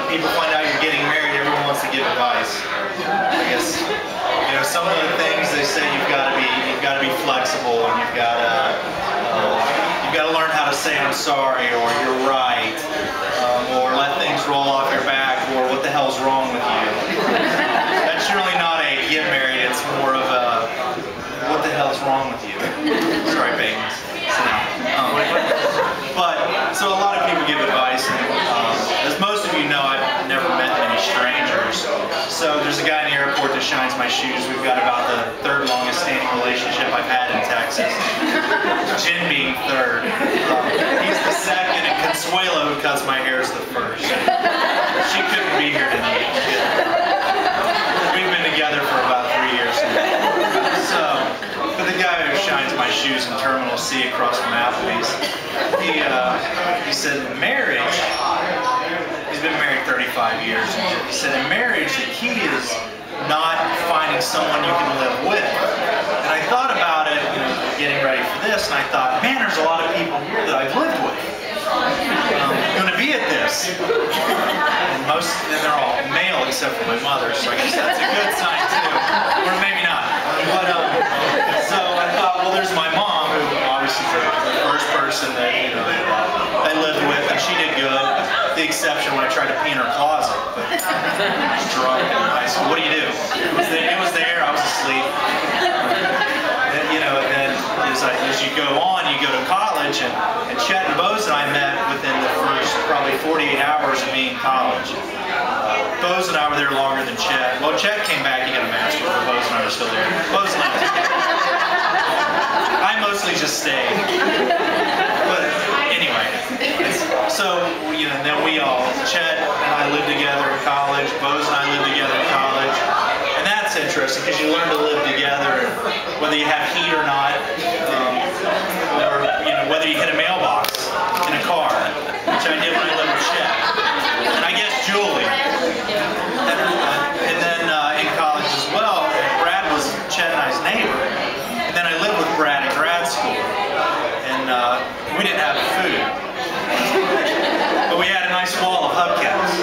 people find out you're getting married, everyone wants to give advice. I guess, you know, some of the things they say you've got to be flexible, and you've got to learn how to say I'm sorry, or you're right, or let things roll off your back, or what the hell's wrong with you. That's really not a get married. It's more of a what the hell's wrong with you. Sorry, babies. So a lot of people give advice, and as most of you know, I've never met many strangers. So there's a guy in the airport that shines my shoes. We've got about the third longest standing relationship I've had in Texas. Jen being third. He's the second, and Consuelo, who cuts my hair, is the first. She couldn't be here tonight. We've been together for about 3 years now. So, but the guy who shines my shoes in Terminal C across from Applebee's, he said in marriage, he's been married 35 years, he said in marriage the key is not finding someone you can live with. And I thought about it, you know, getting ready for this, and I thought, man, there's a lot of people here that I've lived with. Going to be at this. And they're all male except for my mother, so I guess that's a good sign too. Or maybe not. But, so I thought, well, there's my mom, who obviously is the first person that, you know, I lived with, and she did good. The exception when I tried to pee in her closet. But I was drunk in high school. What do you do? It was there, I was asleep. And, you know, and then as you go on, you go to college, and Chet and Bose and I met within the first probably 48 hours of being in college. Bose and I were there longer than Chet. Well, Chet came back, he got a master's, but Bose and I were still there. Bose left. I mostly just stayed. But anyway, so, you know, then Chet and I lived together in college, Bose and I lived together in college. And that's interesting, because you learn to live together, whether you have heat or not, or, you know, whether you hit a mailbox in a car, which I did when I lived with Chet. And I guess Julie. And then in college as well, Brad was Chet and I's neighbor. And then I lived with Brad in grad school. And we didn't have food. But we had a nice wall of hubcaps.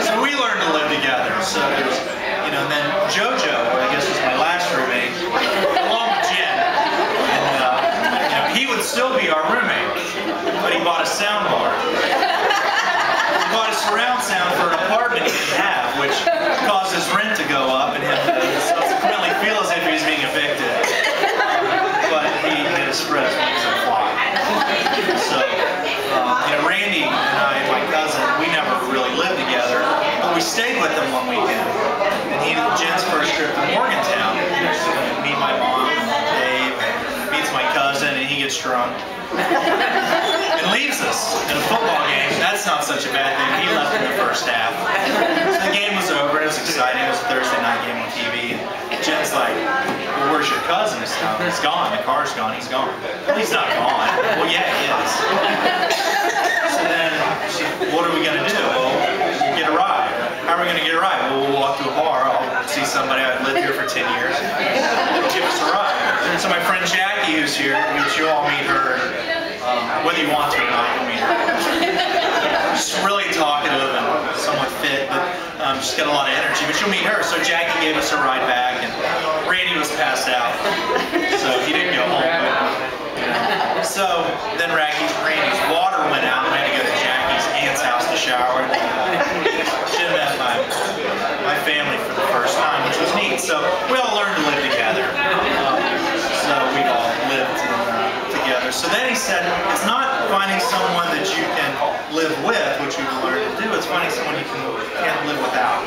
So we learned to live together. So there's, you know, and then JoJo, who I guess was my last roommate, along with Jen. And, you know, he would still be our roommate, but he bought a sound bar. He bought a surround sound for an apartment he didn't have, which caused his rent to go up and him to subsequently feel as if he was being evicted. But he had to spread his wings and fly. So, you know, Randy and I, my cousin, we never really lived together, but we stayed with him one weekend. And Jen's first trip to Morgantown, meet my mom, Dave, meets my cousin, and he gets drunk. And leaves us in a football game. That's not such a bad thing. He left in the first half. So the game was over. It was exciting. It was a Thursday night game on TV. And Jen's like, well, where's your cousin? He's gone. The car's gone. He's gone. Well, he's not gone. Well, yeah, he is. So then, what are we going to do? Well, we'll get a ride. How are we going to get a ride? Well, we'll walk to a bar. I'll see somebody. I've lived here for 10 years. They'll give us a ride. So my friend Jackie, who's here, which you'll all meet her, whether you want to or not, you'll meet her. She's really talkative and somewhat fit, but she's got a lot of energy. But you'll meet her. So Jackie gave us a ride back, and Randy was passed out, so he didn't go home. But, so then Randy's water went out, and I had to go to Jackie's aunt's house to shower. She met my family for the first time, which was neat. So we all learned to live together. So we all lived together. So then he said, it's not finding someone that you can live with, which we've learned to do. It's finding someone you can't live without.